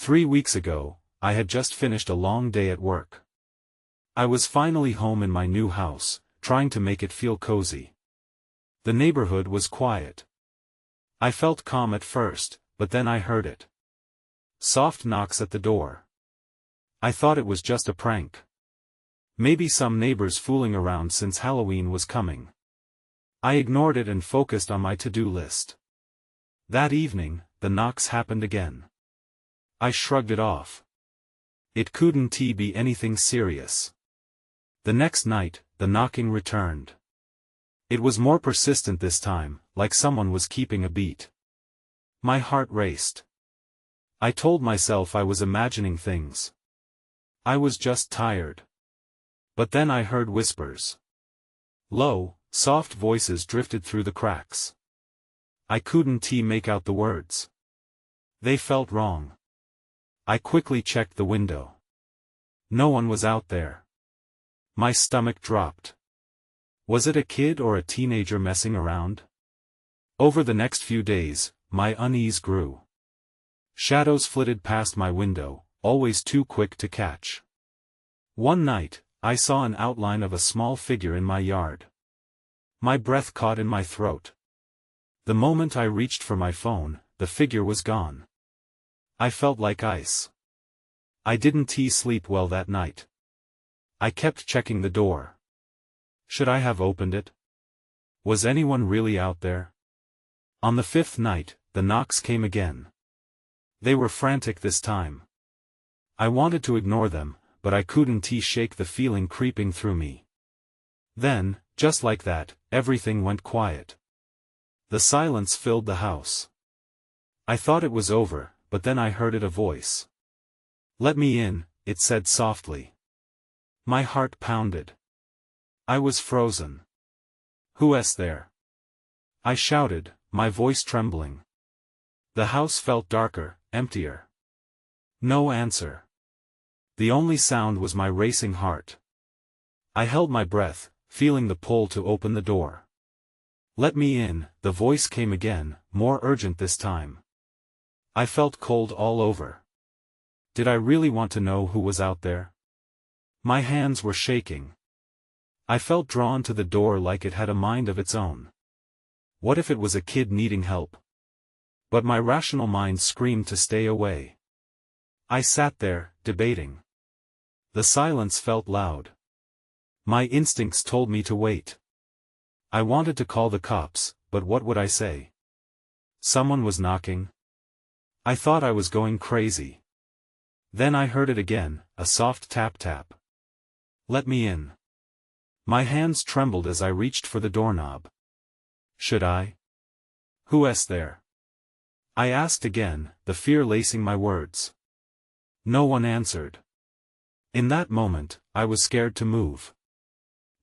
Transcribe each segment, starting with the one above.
3 weeks ago, I had just finished a long day at work. I was finally home in my new house, trying to make it feel cozy. The neighborhood was quiet. I felt calm at first, but then I heard it. Soft knocks at the door. I thought it was just a prank. Maybe some neighbors fooling around since Halloween was coming. I ignored it and focused on my to-do list. That evening, the knocks happened again. I shrugged it off. It couldn't be anything serious. The next night, the knocking returned. It was more persistent this time, like someone was keeping a beat. My heart raced. I told myself I was imagining things. I was just tired. But then I heard whispers. Low, soft voices drifted through the cracks. I couldn't make out the words. They felt wrong. I quickly checked the window. No one was out there. My stomach dropped. Was it a kid or a teenager messing around? Over the next few days, my unease grew. Shadows flitted past my window, always too quick to catch. One night, I saw an outline of a small figure in my yard. My breath caught in my throat. The moment I reached for my phone, the figure was gone. I felt like ice. I didn't sleep well that night. I kept checking the door. Should I have opened it? Was anyone really out there? On the fifth night, the knocks came again. They were frantic this time. I wanted to ignore them, but I couldn't shake the feeling creeping through me. Then, just like that, everything went quiet. The silence filled the house. I thought it was over, but then I heard a voice. "Let me in," it said softly. My heart pounded. I was frozen. "Who's there?" I shouted, my voice trembling. The house felt darker, emptier. No answer. The only sound was my racing heart. I held my breath, feeling the pull to open the door. "Let me in," the voice came again, more urgent this time. I felt cold all over. Did I really want to know who was out there? My hands were shaking. I felt drawn to the door like it had a mind of its own. What if it was a kid needing help? But my rational mind screamed to stay away. I sat there, debating. The silence felt loud. My instincts told me to wait. I wanted to call the cops, but what would I say? Someone was knocking. I thought I was going crazy. Then I heard it again, a soft tap-tap. "Let me in." My hands trembled as I reached for the doorknob. Should I? "Who's there?" I asked again, the fear lacing my words. No one answered. In that moment, I was scared to move.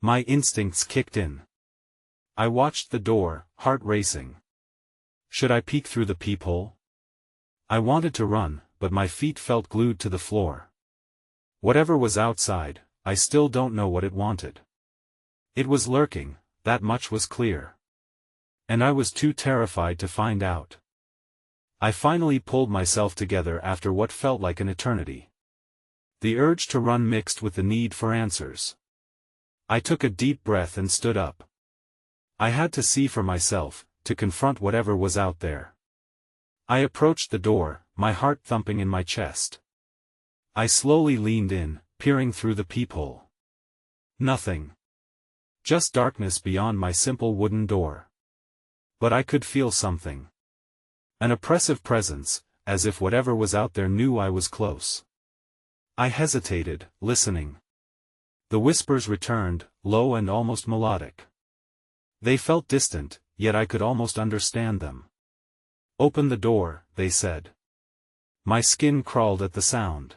My instincts kicked in. I watched the door, heart racing. Should I peek through the peephole? I wanted to run, but my feet felt glued to the floor. Whatever was outside, I still don't know what it wanted. It was lurking, that much was clear. And I was too terrified to find out. I finally pulled myself together after what felt like an eternity. The urge to run mixed with the need for answers. I took a deep breath and stood up. I had to see for myself, to confront whatever was out there. I approached the door, my heart thumping in my chest. I slowly leaned in, peering through the peephole. Nothing. Just darkness beyond my simple wooden door. But I could feel something. An oppressive presence, as if whatever was out there knew I was close. I hesitated, listening. The whispers returned, low and almost melodic. They felt distant, yet I could almost understand them. "Open the door," they said. My skin crawled at the sound.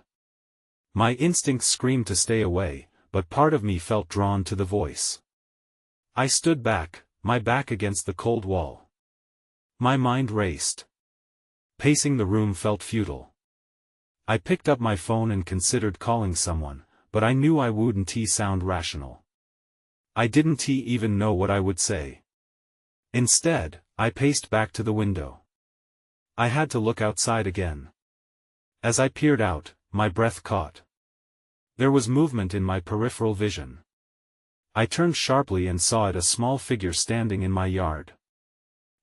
My instincts screamed to stay away, but part of me felt drawn to the voice. I stood back, my back against the cold wall. My mind raced. Pacing the room felt futile. I picked up my phone and considered calling someone, but I knew I wouldn't sound rational. I didn't even know what I would say. Instead, I paced back to the window. I had to look outside again. As I peered out, my breath caught. There was movement in my peripheral vision. I turned sharply and saw it, a small figure standing in my yard.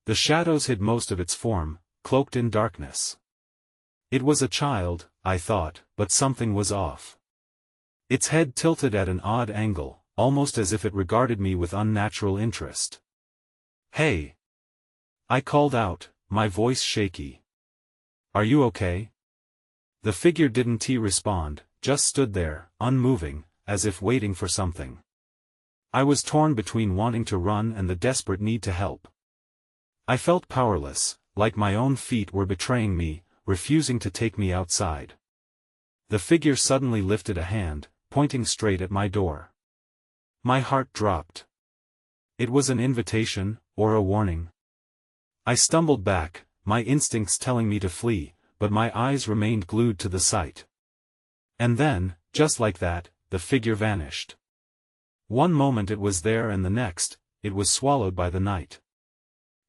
The shadows hid most of its form, cloaked in darkness. It was a child, I thought, but something was off. Its head tilted at an odd angle, almost as if it regarded me with unnatural interest. "Hey!" I called out, my voice shaky. "Are you okay?" The figure didn't respond, just stood there, unmoving, as if waiting for something. I was torn between wanting to run and the desperate need to help. I felt powerless, like my own feet were betraying me, refusing to take me outside. The figure suddenly lifted a hand, pointing straight at my door. My heart dropped. It was an invitation, or a warning. I stumbled back, my instincts telling me to flee, but my eyes remained glued to the sight. And then, just like that, the figure vanished. One moment it was there and the next, it was swallowed by the night.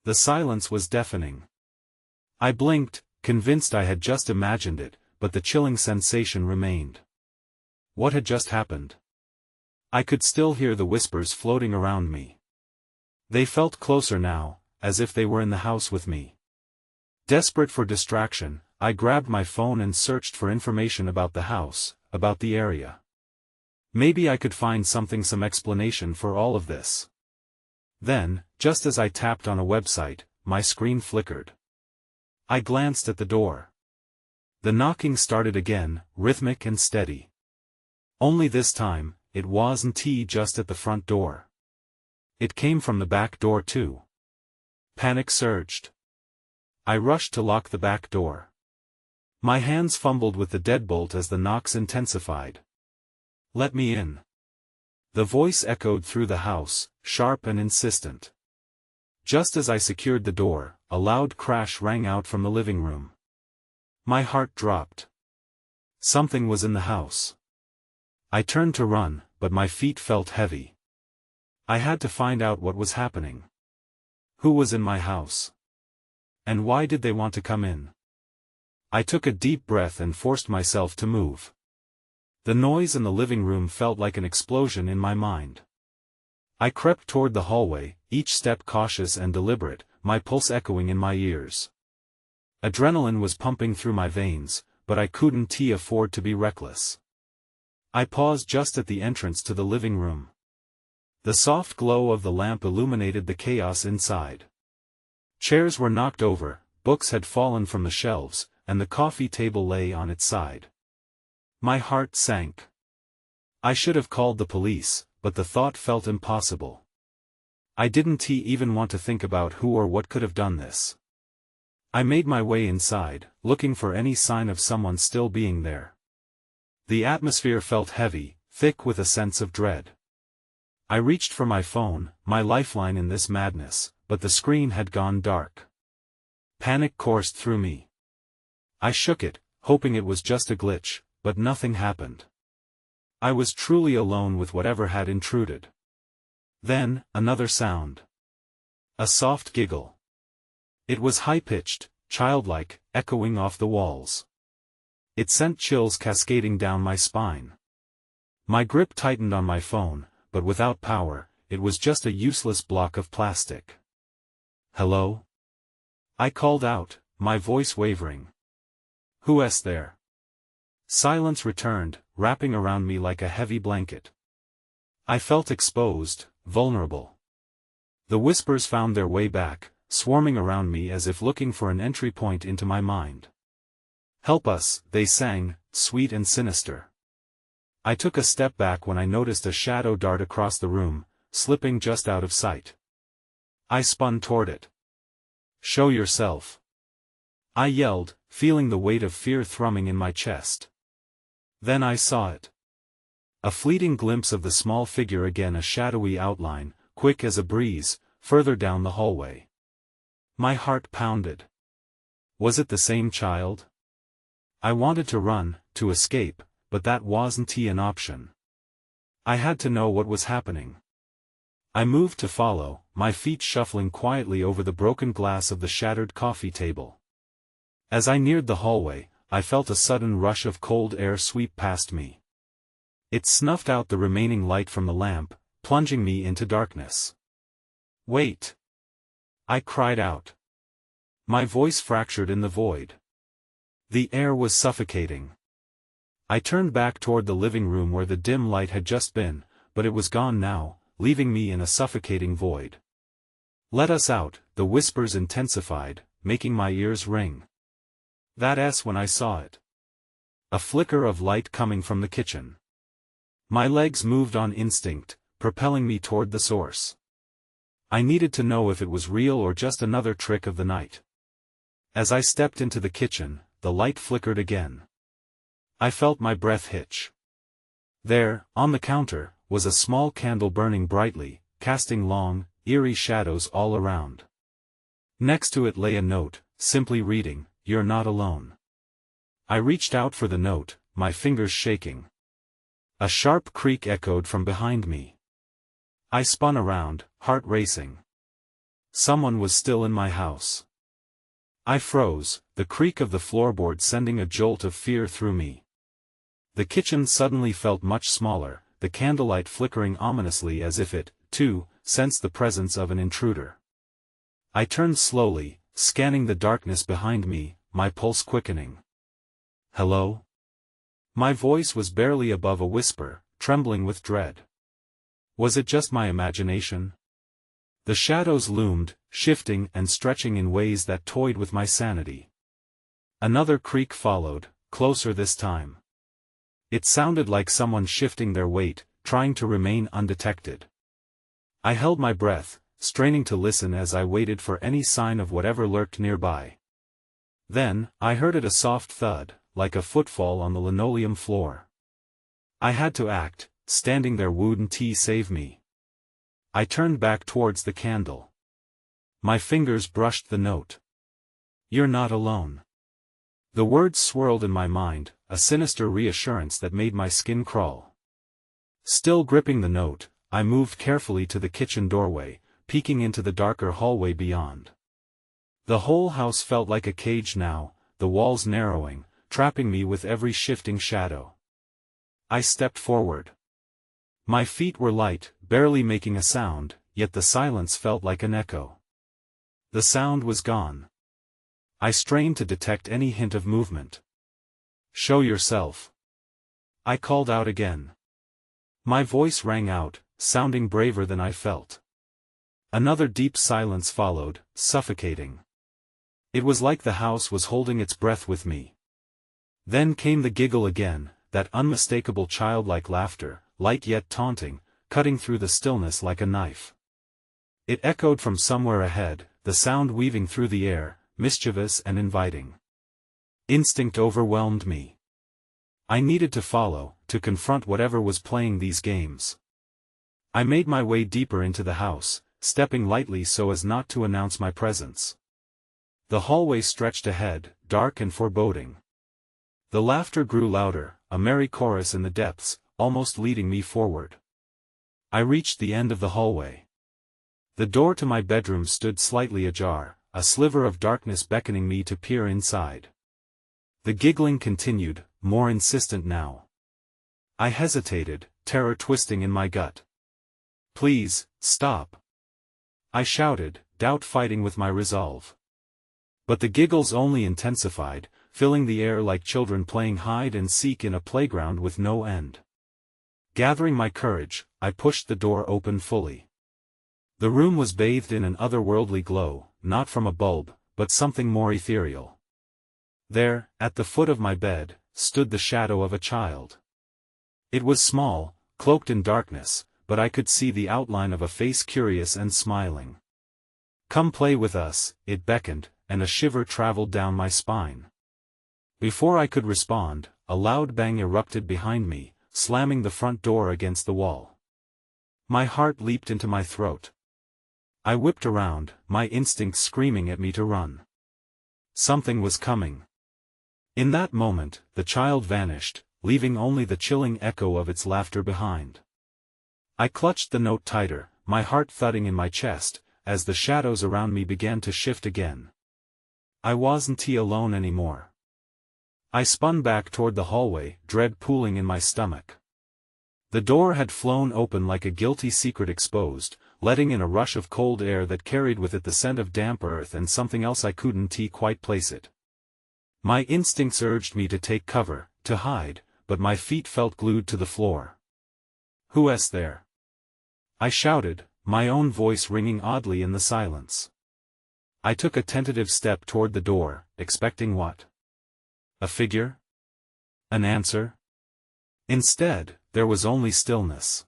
The silence was deafening. I blinked, convinced I had just imagined it, but the chilling sensation remained. What had just happened? I could still hear the whispers floating around me. They felt closer now, as if they were in the house with me. Desperate for distraction, I grabbed my phone and searched for information about the house, about the area. Maybe I could find some explanation for all of this. Then, just as I tapped on a website, my screen flickered. I glanced at the door. The knocking started again, rhythmic and steady. Only this time, it wasn't just at the front door. It came from the back door too. Panic surged. I rushed to lock the back door. My hands fumbled with the deadbolt as the knocks intensified. "Let me in." The voice echoed through the house, sharp and insistent. Just as I secured the door, a loud crash rang out from the living room. My heart dropped. Something was in the house. I turned to run, but my feet felt heavy. I had to find out what was happening. Who was in my house? And why did they want to come in? I took a deep breath and forced myself to move. The noise in the living room felt like an explosion in my mind. I crept toward the hallway, each step cautious and deliberate, my pulse echoing in my ears. Adrenaline was pumping through my veins, but I couldn't afford to be reckless. I paused just at the entrance to the living room. The soft glow of the lamp illuminated the chaos inside. Chairs were knocked over, books had fallen from the shelves, and the coffee table lay on its side. My heart sank. I should have called the police, but the thought felt impossible. I didn't even want to think about who or what could have done this. I made my way inside, looking for any sign of someone still being there. The atmosphere felt heavy, thick with a sense of dread. I reached for my phone, my lifeline in this madness, but the screen had gone dark. Panic coursed through me. I shook it, hoping it was just a glitch, but nothing happened. I was truly alone with whatever had intruded. Then, another sound. A soft giggle. It was high-pitched, childlike, echoing off the walls. It sent chills cascading down my spine. My grip tightened on my phone, but without power, it was just a useless block of plastic. "Hello?" I called out, my voice wavering. "Who's there?" Silence returned, wrapping around me like a heavy blanket. I felt exposed, vulnerable. The whispers found their way back, swarming around me as if looking for an entry point into my mind. "Help us," they sang, sweet and sinister. I took a step back when I noticed a shadow dart across the room, slipping just out of sight. I spun toward it. "Show yourself," I yelled, feeling the weight of fear thrumming in my chest. Then I saw it. A fleeting glimpse of the small figure again, a shadowy outline, quick as a breeze, further down the hallway. My heart pounded. Was it the same child? I wanted to run, to escape, but that wasn't an option. I had to know what was happening. I moved to follow, my feet shuffling quietly over the broken glass of the shattered coffee table. As I neared the hallway, I felt a sudden rush of cold air sweep past me. It snuffed out the remaining light from the lamp, plunging me into darkness. "Wait!" I cried out. My voice fractured in the void. The air was suffocating. I turned back toward the living room where the dim light had just been, but it was gone now, leaving me in a suffocating void. "Let us out," the whispers intensified, making my ears ring. That's when I saw it. A flicker of light coming from the kitchen. My legs moved on instinct, propelling me toward the source. I needed to know if it was real or just another trick of the night. As I stepped into the kitchen, the light flickered again. I felt my breath hitch. There, on the counter, was a small candle burning brightly, casting long, eerie shadows all around. Next to it lay a note, simply reading, "You're not alone." I reached out for the note, my fingers shaking. A sharp creak echoed from behind me. I spun around, heart racing. Someone was still in my house. I froze, the creak of the floorboard sending a jolt of fear through me. The kitchen suddenly felt much smaller, the candlelight flickering ominously as if it, too, sensed the presence of an intruder. I turned slowly, scanning the darkness behind me, my pulse quickening. "Hello?" My voice was barely above a whisper, trembling with dread. Was it just my imagination? The shadows loomed, shifting and stretching in ways that toyed with my sanity. Another creak followed, closer this time. It sounded like someone shifting their weight, trying to remain undetected. I held my breath, straining to listen as I waited for any sign of whatever lurked nearby. Then, I heard a soft thud, like a footfall on the linoleum floor. I had to act, standing there, wouldn't he save me? I turned back towards the candle. My fingers brushed the note. "You're not alone." The words swirled in my mind, a sinister reassurance that made my skin crawl. Still gripping the note, I moved carefully to the kitchen doorway, peeking into the darker hallway beyond. The whole house felt like a cage now, the walls narrowing, trapping me with every shifting shadow. I stepped forward. My feet were light, barely making a sound, yet the silence felt like an echo. The sound was gone. I strained to detect any hint of movement. "Show yourself." I called out again. My voice rang out, sounding braver than I felt. Another deep silence followed, suffocating. It was like the house was holding its breath with me. Then came the giggle again, that unmistakable childlike laughter, light yet taunting, cutting through the stillness like a knife. It echoed from somewhere ahead, the sound weaving through the air, mischievous and inviting. Instinct overwhelmed me. I needed to follow, to confront whatever was playing these games. I made my way deeper into the house, stepping lightly so as not to announce my presence. The hallway stretched ahead, dark and foreboding. The laughter grew louder, a merry chorus in the depths, almost leading me forward. I reached the end of the hallway. The door to my bedroom stood slightly ajar, a sliver of darkness beckoning me to peer inside. The giggling continued, more insistent now. I hesitated, terror twisting in my gut. "Please, stop!" I shouted, doubt fighting with my resolve. But the giggles only intensified, filling the air like children playing hide and seek in a playground with no end. Gathering my courage, I pushed the door open fully. The room was bathed in an otherworldly glow, not from a bulb, but something more ethereal. There, at the foot of my bed, stood the shadow of a child. It was small, cloaked in darkness, but I could see the outline of a face curious and smiling. "Come play with us," it beckoned, and a shiver traveled down my spine. Before I could respond, a loud bang erupted behind me, slamming the front door against the wall. My heart leaped into my throat. I whipped around, my instincts screaming at me to run. Something was coming. In that moment, the child vanished, leaving only the chilling echo of its laughter behind. I clutched the note tighter, my heart thudding in my chest, as the shadows around me began to shift again. I wasn't alone anymore. I spun back toward the hallway, dread pooling in my stomach. The door had flown open like a guilty secret exposed, letting in a rush of cold air that carried with it the scent of damp earth and something else I couldn't quite place it. My instincts urged me to take cover, to hide, but my feet felt glued to the floor. "Who's there?" I shouted, my own voice ringing oddly in the silence. I took a tentative step toward the door, expecting what? A figure? An answer? Instead, there was only stillness.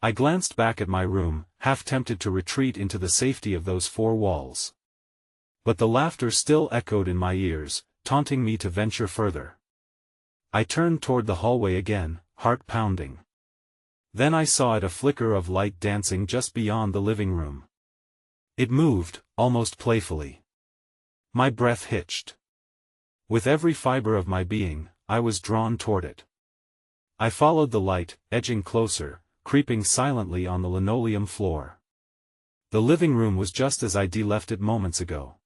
I glanced back at my room, half tempted to retreat into the safety of those four walls. But the laughter still echoed in my ears, taunting me to venture further. I turned toward the hallway again, heart pounding. Then I saw it, a flicker of light dancing just beyond the living room. It moved, almost playfully. My breath hitched. With every fiber of my being, I was drawn toward it. I followed the light, edging closer, creeping silently on the linoleum floor. The living room was just as I'd left it moments ago.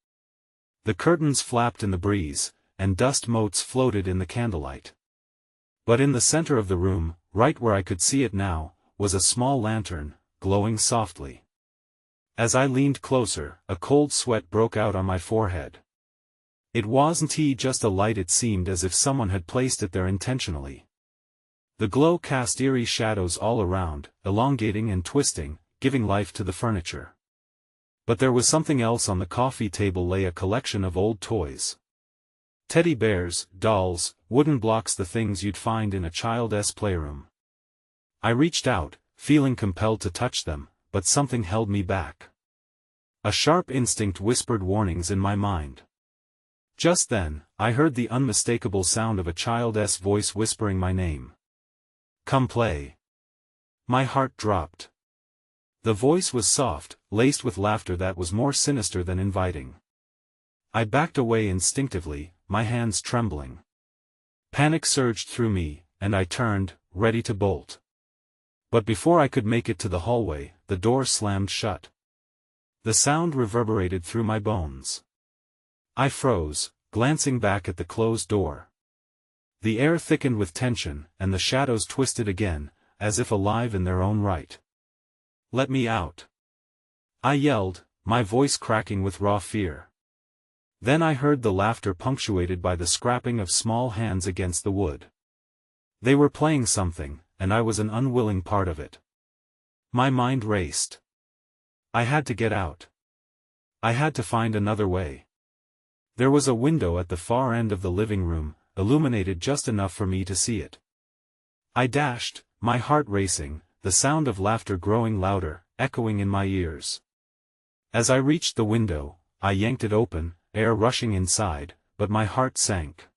The curtains flapped in the breeze, and dust motes floated in the candlelight. But in the center of the room, right where I could see it now, was a small lantern, glowing softly. As I leaned closer, a cold sweat broke out on my forehead. It wasn't just a light, it seemed as if someone had placed it there intentionally. The glow cast eerie shadows all around, elongating and twisting, giving life to the furniture. But there was something else. On the coffee table lay a collection of old toys. Teddy bears, dolls, wooden blocks, the things you'd find in a child's playroom. I reached out, feeling compelled to touch them, but something held me back. A sharp instinct whispered warnings in my mind. Just then, I heard the unmistakable sound of a child's voice whispering my name. "Come play." My heart dropped. The voice was soft, laced with laughter that was more sinister than inviting. I backed away instinctively, my hands trembling. Panic surged through me, and I turned, ready to bolt. But before I could make it to the hallway, the door slammed shut. The sound reverberated through my bones. I froze, glancing back at the closed door. The air thickened with tension, and the shadows twisted again, as if alive in their own right. "Let me out!" I yelled, my voice cracking with raw fear. Then I heard the laughter punctuated by the scrapping of small hands against the wood. They were playing something, and I was an unwilling part of it. My mind raced. I had to get out. I had to find another way. There was a window at the far end of the living room, illuminated just enough for me to see it. I dashed, my heart racing, the sound of laughter growing louder, echoing in my ears. As I reached the window, I yanked it open, air rushing inside, but my heart sank.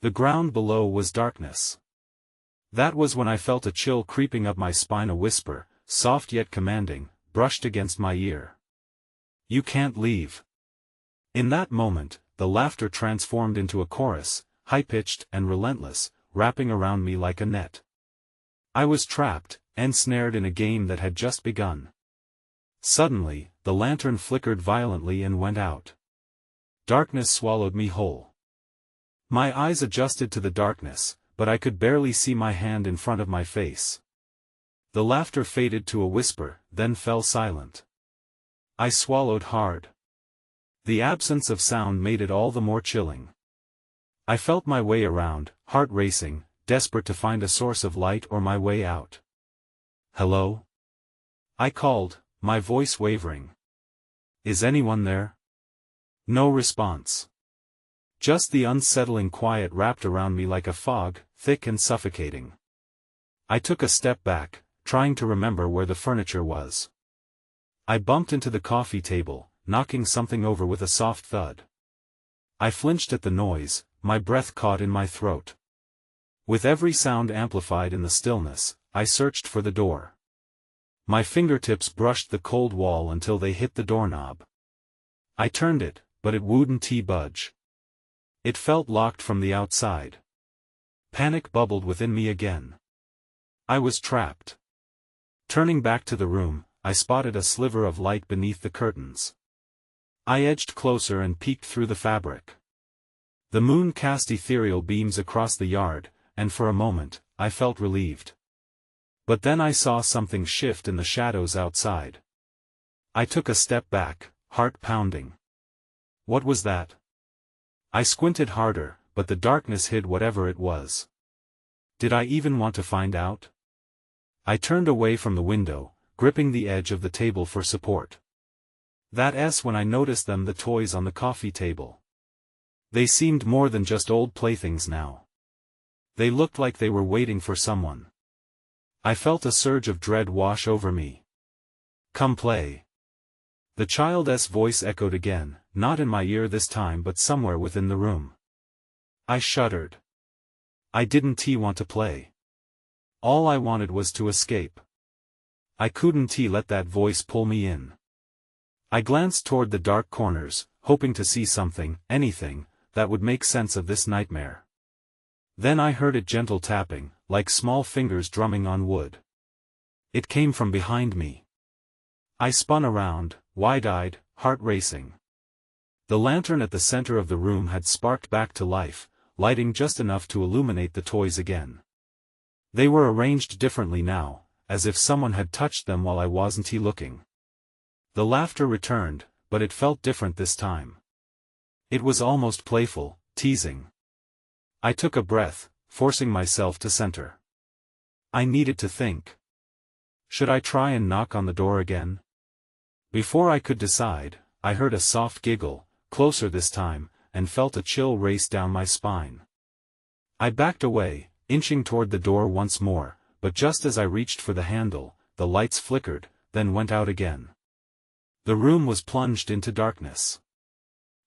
The ground below was darkness. That was when I felt a chill creeping up my spine, a whisper, soft yet commanding, brushed against my ear. "You can't leave." In that moment, the laughter transformed into a chorus, high-pitched and relentless, wrapping around me like a net. I was trapped, ensnared in a game that had just begun. Suddenly, the lantern flickered violently and went out. Darkness swallowed me whole. My eyes adjusted to the darkness, but I could barely see my hand in front of my face. The laughter faded to a whisper, then fell silent. I swallowed hard. The absence of sound made it all the more chilling. I felt my way around, heart racing, desperate to find a source of light or my way out. "Hello?" I called, my voice wavering. "Is anyone there?" No response. Just the unsettling quiet wrapped around me like a fog, thick and suffocating. I took a step back, trying to remember where the furniture was. I bumped into the coffee table, knocking something over with a soft thud. I flinched at the noise, my breath caught in my throat. With every sound amplified in the stillness, I searched for the door. My fingertips brushed the cold wall until they hit the doorknob. I turned it, but it wouldn't budge. It felt locked from the outside. Panic bubbled within me again. I was trapped. Turning back to the room, I spotted a sliver of light beneath the curtains. I edged closer and peeked through the fabric. The moon cast ethereal beams across the yard, and for a moment, I felt relieved. But then I saw something shift in the shadows outside. I took a step back, heart pounding. What was that? I squinted harder, but the darkness hid whatever it was. Did I even want to find out? I turned away from the window, gripping the edge of the table for support. That's when I noticed the toys on the coffee table. They seemed more than just old playthings now. They looked like they were waiting for someone. I felt a surge of dread wash over me. Come play. The child's voice echoed again, not in my ear this time but somewhere within the room. I shuddered. I didn't want to play. All I wanted was to escape. I couldn't let that voice pull me in. I glanced toward the dark corners, hoping to see something, anything, that would make sense of this nightmare. Then I heard a gentle tapping, like small fingers drumming on wood. It came from behind me. I spun around, wide-eyed, heart racing. The lantern at the center of the room had sparked back to life, lighting just enough to illuminate the toys again. They were arranged differently now, as if someone had touched them while I wasn't looking. The laughter returned, but it felt different this time. It was almost playful, teasing. I took a breath, forcing myself to center. I needed to think. Should I try and knock on the door again? Before I could decide, I heard a soft giggle, closer this time, and felt a chill race down my spine. I backed away, inching toward the door once more, but just as I reached for the handle, the lights flickered, then went out again. The room was plunged into darkness.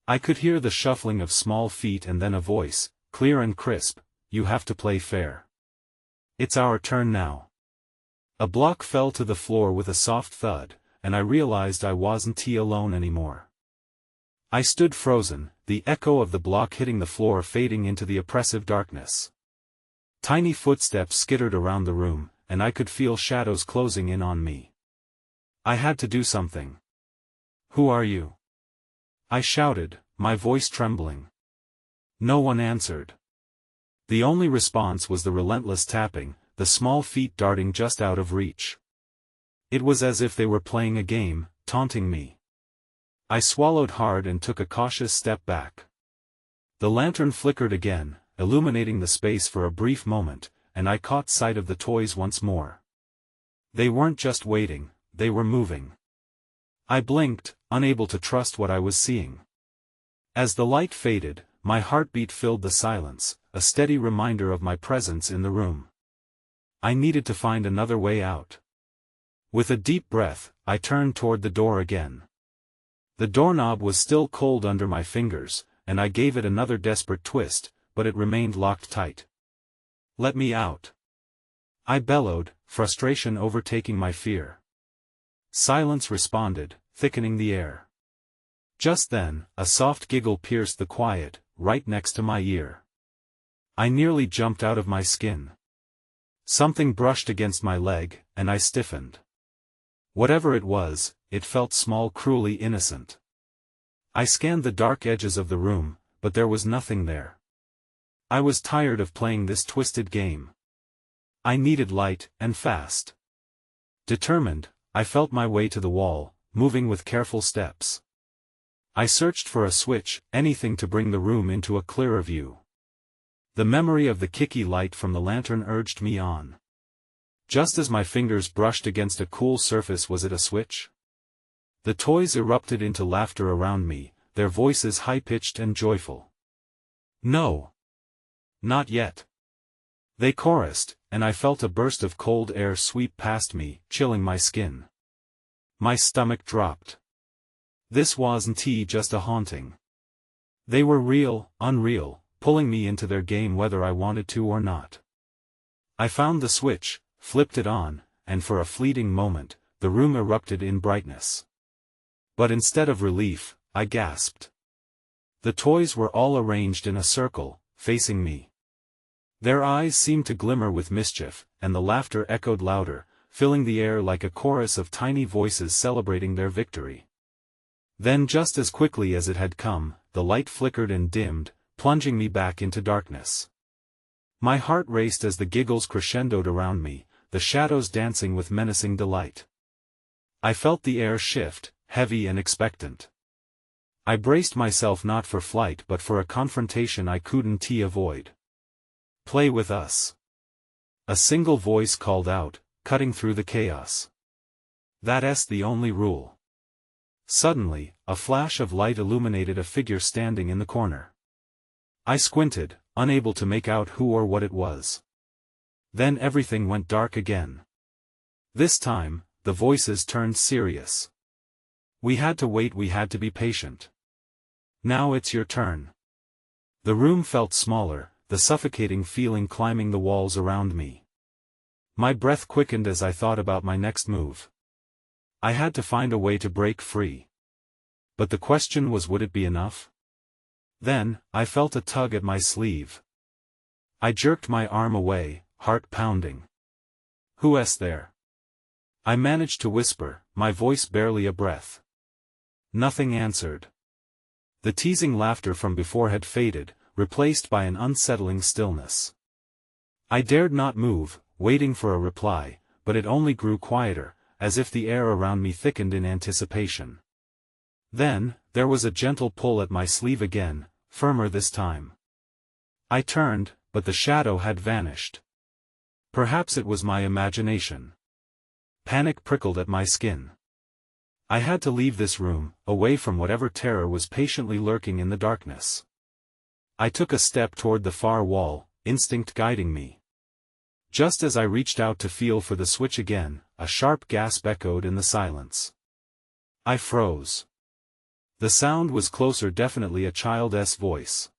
I could hear the shuffling of small feet and then a voice, clear and crisp, "You have to play fair. It's our turn now." A block fell to the floor with a soft thud, and I realized I wasn't alone anymore. I stood frozen, the echo of the block hitting the floor fading into the oppressive darkness. Tiny footsteps skittered around the room, and I could feel shadows closing in on me. I had to do something. "Who are you?" I shouted, my voice trembling. No one answered. The only response was the relentless tapping, the small feet darting just out of reach. It was as if they were playing a game, taunting me. I swallowed hard and took a cautious step back. The lantern flickered again, illuminating the space for a brief moment, and I caught sight of the toys once more. They weren't just waiting, they were moving. I blinked, unable to trust what I was seeing. As the light faded, my heartbeat filled the silence, a steady reminder of my presence in the room. I needed to find another way out. With a deep breath, I turned toward the door again. The doorknob was still cold under my fingers, and I gave it another desperate twist, but it remained locked tight. "Let me out!" I bellowed, frustration overtaking my fear. Silence responded, thickening the air. Just then, a soft giggle pierced the quiet, right next to my ear. I nearly jumped out of my skin. Something brushed against my leg, and I stiffened. Whatever it was, it felt small, cruelly innocent. I scanned the dark edges of the room, but there was nothing there. I was tired of playing this twisted game. I needed light, and fast. Determined, I felt my way to the wall, moving with careful steps. I searched for a switch, anything to bring the room into a clearer view. The memory of the kicky light from the lantern urged me on. Just as my fingers brushed against a cool surface, was it a switch? The toys erupted into laughter around me, their voices high-pitched and joyful. "No. Not yet." They chorused, and I felt a burst of cold air sweep past me, chilling my skin. My stomach dropped. This wasn't just a haunting. They were real, unreal, pulling me into their game whether I wanted to or not. I found the switch, flipped it on, and for a fleeting moment, the room erupted in brightness. But instead of relief, I gasped. The toys were all arranged in a circle, facing me. Their eyes seemed to glimmer with mischief, and the laughter echoed louder, filling the air like a chorus of tiny voices celebrating their victory. Then, just as quickly as it had come, the light flickered and dimmed, plunging me back into darkness. My heart raced as the giggles crescendoed around me, the shadows dancing with menacing delight. I felt the air shift, heavy and expectant. I braced myself not for flight but for a confrontation I couldn't avoid. "Play with us." A single voice called out, cutting through the chaos. "That's the only rule." Suddenly, a flash of light illuminated a figure standing in the corner. I squinted, unable to make out who or what it was. Then everything went dark again. This time, the voices turned serious. "We had to wait, we had to be patient. Now it's your turn." The room felt smaller, the suffocating feeling climbing the walls around me. My breath quickened as I thought about my next move. I had to find a way to break free. But the question was, would it be enough? Then, I felt a tug at my sleeve. I jerked my arm away, heart pounding. "Who's there?" I managed to whisper, my voice barely a breath. Nothing answered. The teasing laughter from before had faded, replaced by an unsettling stillness. I dared not move, waiting for a reply, but it only grew quieter, as if the air around me thickened in anticipation. Then, there was a gentle pull at my sleeve again, firmer this time. I turned, but the shadow had vanished. Perhaps it was my imagination. Panic prickled at my skin. I had to leave this room, away from whatever terror was patiently lurking in the darkness. I took a step toward the far wall, instinct guiding me. Just as I reached out to feel for the switch again, a sharp gasp echoed in the silence. I froze. The sound was closer, definitely a child's voice.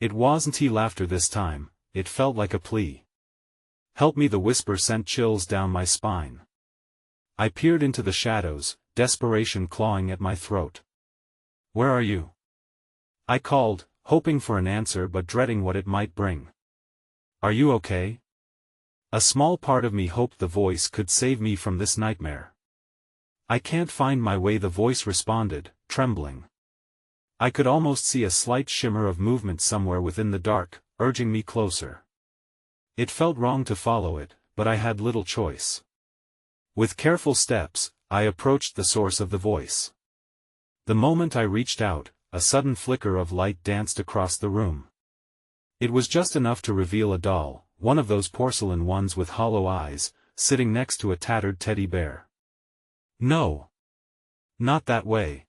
It wasn't laughter this time, it felt like a plea. "Help me," the whisper sent chills down my spine. I peered into the shadows, desperation clawing at my throat. "Where are you?" I called, hoping for an answer but dreading what it might bring. "Are you okay?" A small part of me hoped the voice could save me from this nightmare. "I can't find my way," the voice responded, trembling. I could almost see a slight shimmer of movement somewhere within the dark, urging me closer. It felt wrong to follow it, but I had little choice. With careful steps, I approached the source of the voice. The moment I reached out, a sudden flicker of light danced across the room. It was just enough to reveal a doll, one of those porcelain ones with hollow eyes, sitting next to a tattered teddy bear. "No. Not that way."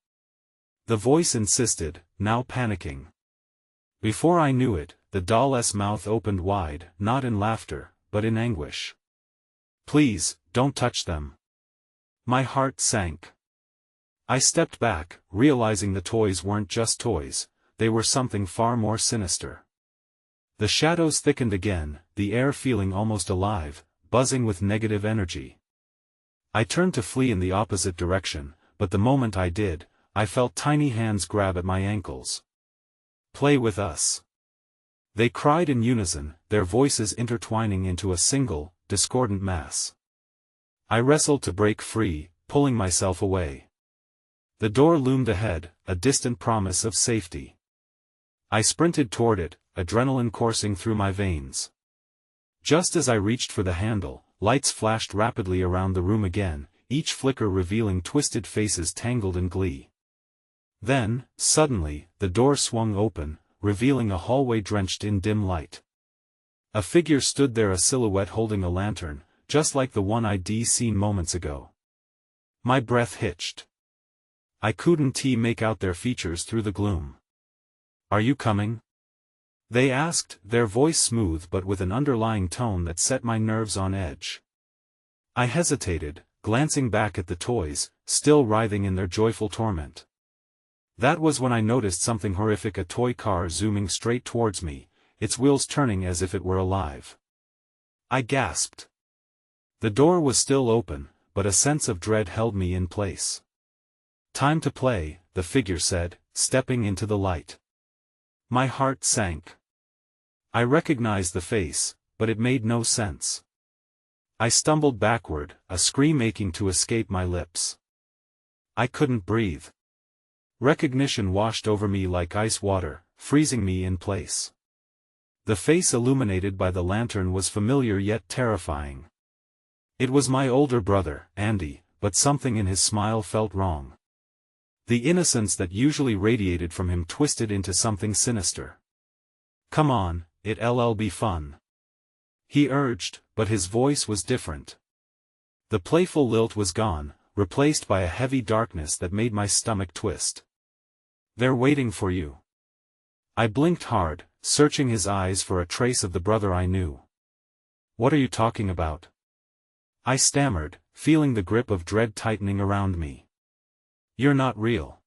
The voice insisted, now panicking. Before I knew it, the doll's mouth opened wide, not in laughter, but in anguish. "Please, don't touch them." My heart sank. I stepped back, realizing the toys weren't just toys, they were something far more sinister. The shadows thickened again, the air feeling almost alive, buzzing with negative energy. I turned to flee in the opposite direction, but the moment I did, I felt tiny hands grab at my ankles. "Play with us." They cried in unison, their voices intertwining into a single, discordant mass. I wrestled to break free, pulling myself away. The door loomed ahead, a distant promise of safety. I sprinted toward it, adrenaline coursing through my veins. Just as I reached for the handle, lights flashed rapidly around the room again, each flicker revealing twisted faces tangled in glee. Then, suddenly, the door swung open, revealing a hallway drenched in dim light. A figure stood there, a silhouette holding a lantern, just like the one I'd seen moments ago. My breath hitched. I couldn't make out their features through the gloom. "Are you coming?" they asked, their voice smooth but with an underlying tone that set my nerves on edge. I hesitated, glancing back at the toys, still writhing in their joyful torment. That was when I noticed something horrific, a toy car zooming straight towards me, its wheels turning as if it were alive. I gasped. The door was still open, but a sense of dread held me in place. "Time to play," the figure said, stepping into the light. My heart sank. I recognized the face, but it made no sense. I stumbled backward, a scream aching to escape my lips. I couldn't breathe. Recognition washed over me like ice water, freezing me in place. The face illuminated by the lantern was familiar yet terrifying. It was my older brother, Andy, but something in his smile felt wrong. The innocence that usually radiated from him twisted into something sinister. "Come on, it'll be fun," he urged, but his voice was different. The playful lilt was gone, replaced by a heavy darkness that made my stomach twist. "They're waiting for you." I blinked hard, searching his eyes for a trace of the brother I knew. "What are you talking about?" I stammered, feeling the grip of dread tightening around me. "You're not real.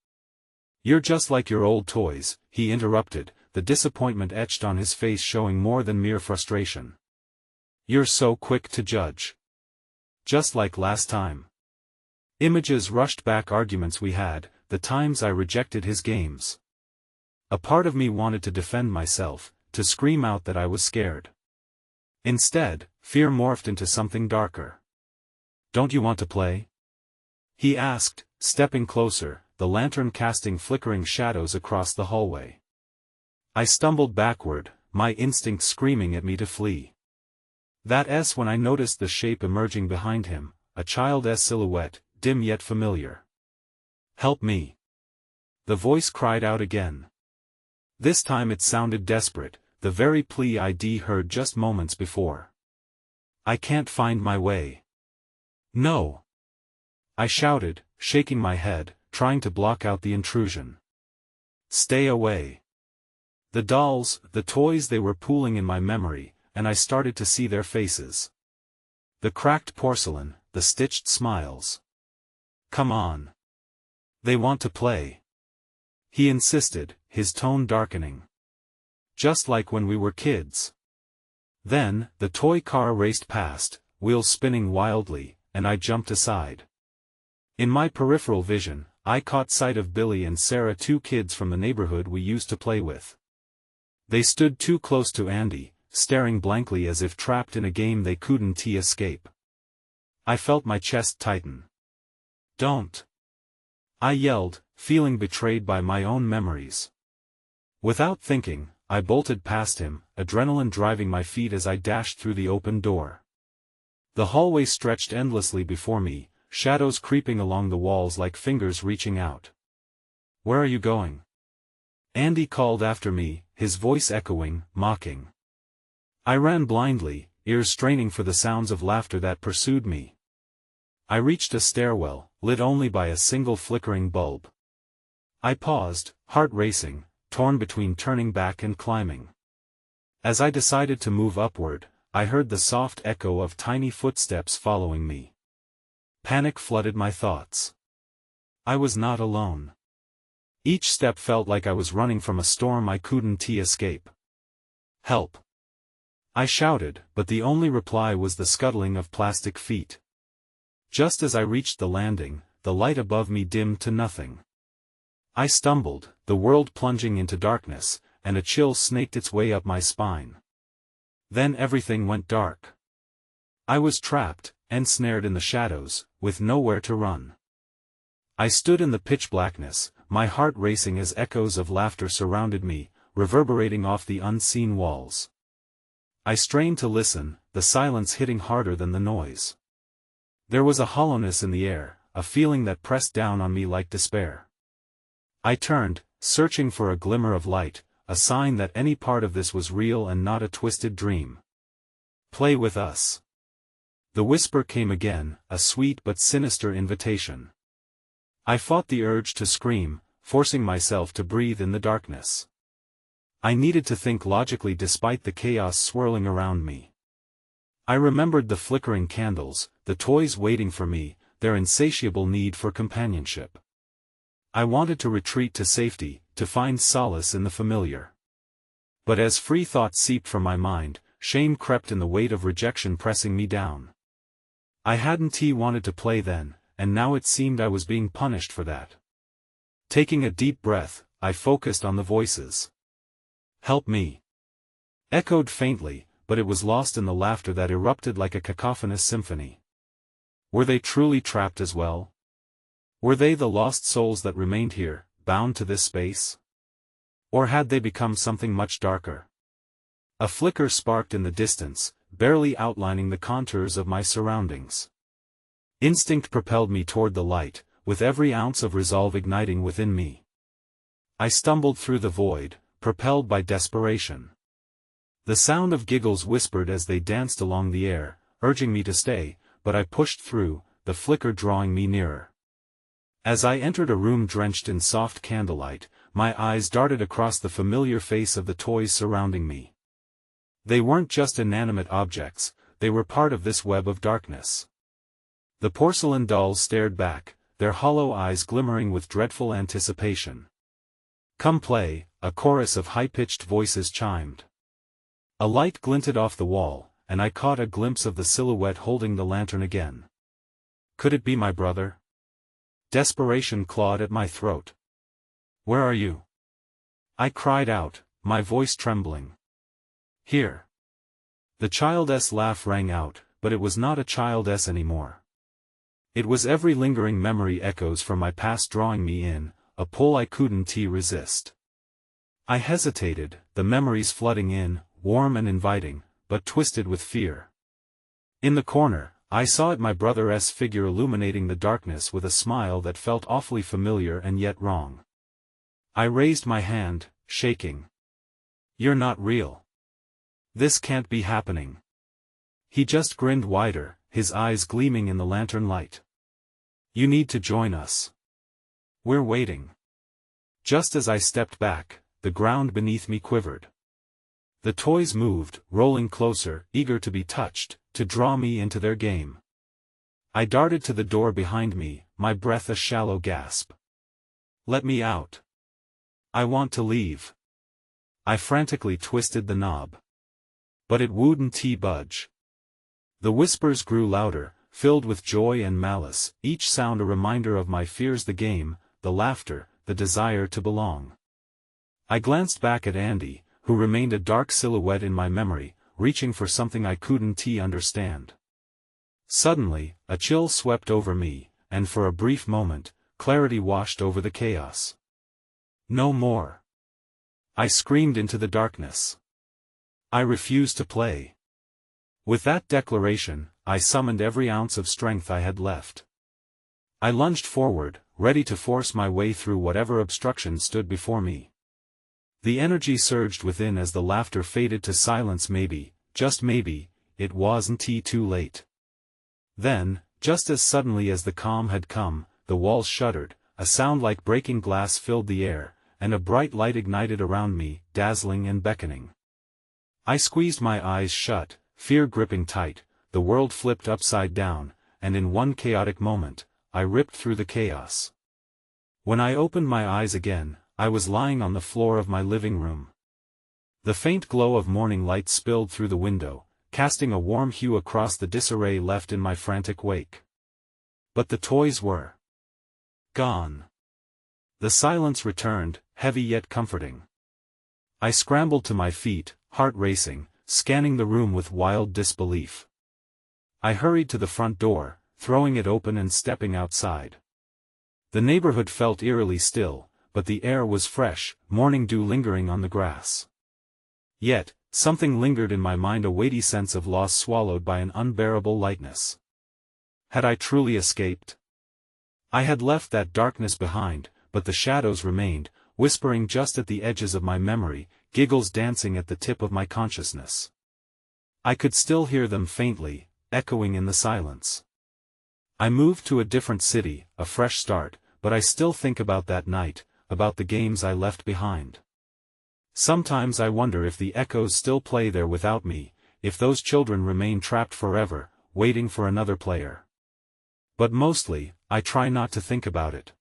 You're just like your old toys," he interrupted, the disappointment etched on his face showing more than mere frustration. "You're so quick to judge. Just like last time." Images rushed back arguments we had, the times I rejected his games. A part of me wanted to defend myself, to scream out that I was scared. Instead, fear morphed into something darker. "Don't you want to play?" he asked, stepping closer, the lantern casting flickering shadows across the hallway. I stumbled backward, my instinct screaming at me to flee. That's when I noticed the shape emerging behind him, a child's silhouette, dim yet familiar. "Help me!" the voice cried out again. This time it sounded desperate, the very plea I'd heard just moments before. "I can't find my way." "No!" I shouted, shaking my head, trying to block out the intrusion. "Stay away." The dolls, the toys, they were pooling in my memory, and I started to see their faces. The cracked porcelain, the stitched smiles. "Come on. They want to play," he insisted, his tone darkening. "Just like when we were kids." Then, the toy car raced past, wheels spinning wildly, and I jumped aside. In my peripheral vision, I caught sight of Billy and Sarah, two kids from the neighborhood we used to play with. They stood too close to Andy, staring blankly as if trapped in a game they couldn't escape. I felt my chest tighten. "Don't!" I yelled, feeling betrayed by my own memories. Without thinking, I bolted past him, adrenaline driving my feet as I dashed through the open door. The hallway stretched endlessly before me, shadows creeping along the walls like fingers reaching out. "Where are you going?" Andy called after me, his voice echoing, mocking. I ran blindly, ears straining for the sounds of laughter that pursued me. I reached a stairwell, lit only by a single flickering bulb. I paused, heart racing, torn between turning back and climbing. As I decided to move upward, I heard the soft echo of tiny footsteps following me. Panic flooded my thoughts. I was not alone. Each step felt like I was running from a storm I couldn't escape. "Help!" I shouted, but the only reply was the scuttling of plastic feet. Just as I reached the landing, the light above me dimmed to nothing. I stumbled, the world plunging into darkness, and a chill snaked its way up my spine. Then everything went dark. I was trapped, ensnared in the shadows, with nowhere to run. I stood in the pitch blackness, my heart racing as echoes of laughter surrounded me, reverberating off the unseen walls. I strained to listen, the silence hitting harder than the noise. There was a hollowness in the air, a feeling that pressed down on me like despair. I turned, searching for a glimmer of light, a sign that any part of this was real and not a twisted dream. "Play with us." The whisper came again, a sweet but sinister invitation. I fought the urge to scream, forcing myself to breathe in the darkness. I needed to think logically despite the chaos swirling around me. I remembered the flickering candles, the toys waiting for me, their insatiable need for companionship. I wanted to retreat to safety, to find solace in the familiar. But as free thought seeped from my mind, shame crept in, the weight of rejection pressing me down. I hadn't wanted to play then, and now it seemed I was being punished for that. Taking a deep breath, I focused on the voices. "Help me," echoed faintly, but it was lost in the laughter that erupted like a cacophonous symphony. Were they truly trapped as well? Were they the lost souls that remained here, bound to this space? Or had they become something much darker? A flicker sparked in the distance, barely outlining the contours of my surroundings. Instinct propelled me toward the light, with every ounce of resolve igniting within me. I stumbled through the void, propelled by desperation. The sound of giggles whispered as they danced along the air, urging me to stay, but I pushed through, the flicker drawing me nearer. As I entered a room drenched in soft candlelight, my eyes darted across the familiar face of the toys surrounding me. They weren't just inanimate objects, they were part of this web of darkness. The porcelain dolls stared back, their hollow eyes glimmering with dreadful anticipation. "Come play," a chorus of high-pitched voices chimed. A light glinted off the wall, and I caught a glimpse of the silhouette holding the lantern again. Could it be my brother? Desperation clawed at my throat. "Where are you?" I cried out, my voice trembling. "Here." The child's laugh rang out, but it was not a child's anymore. It was every lingering memory echoes from my past drawing me in, a pull I couldn't resist. I hesitated, the memories flooding in, warm and inviting, but twisted with fear. In the corner, I saw it, my brother's figure illuminating the darkness with a smile that felt awfully familiar and yet wrong. I raised my hand, shaking. "You're not real. This can't be happening." He just grinned wider, his eyes gleaming in the lantern light. "You need to join us. We're waiting." Just as I stepped back, the ground beneath me quivered. The toys moved, rolling closer, eager to be touched, to draw me into their game. I darted to the door behind me, my breath a shallow gasp. "Let me out. I want to leave." I frantically twisted the knob. But it wouldn't budge. The whispers grew louder, filled with joy and malice, each sound a reminder of my fears, the game, the laughter, the desire to belong. I glanced back at Andy, who remained a dark silhouette in my memory, reaching for something I couldn't understand. Suddenly, a chill swept over me, and for a brief moment, clarity washed over the chaos. "No more!" I screamed into the darkness. "I refuse to play." With that declaration, I summoned every ounce of strength I had left. I lunged forward, ready to force my way through whatever obstruction stood before me. The energy surged within as the laughter faded to silence. Maybe, just maybe, it wasn't too late. Then, just as suddenly as the calm had come, the walls shuddered, a sound like breaking glass filled the air, and a bright light ignited around me, dazzling and beckoning. I squeezed my eyes shut, fear gripping tight. The world flipped upside down, and in one chaotic moment, I ripped through the chaos. When I opened my eyes again, I was lying on the floor of my living room. The faint glow of morning light spilled through the window, casting a warm hue across the disarray left in my frantic wake. But the toys were gone. The silence returned, heavy yet comforting. I scrambled to my feet, heart racing, scanning the room with wild disbelief. I hurried to the front door, throwing it open and stepping outside. The neighborhood felt eerily still, but the air was fresh, morning dew lingering on the grass. Yet, something lingered in my mind, a weighty sense of loss swallowed by an unbearable lightness. Had I truly escaped? I had left that darkness behind, but the shadows remained, whispering just at the edges of my memory, giggles dancing at the tip of my consciousness. I could still hear them faintly, echoing in the silence. I moved to a different city, a fresh start, but I still think about that night, about the games I left behind. Sometimes I wonder if the echoes still play there without me, if those children remain trapped forever, waiting for another player. But mostly, I try not to think about it.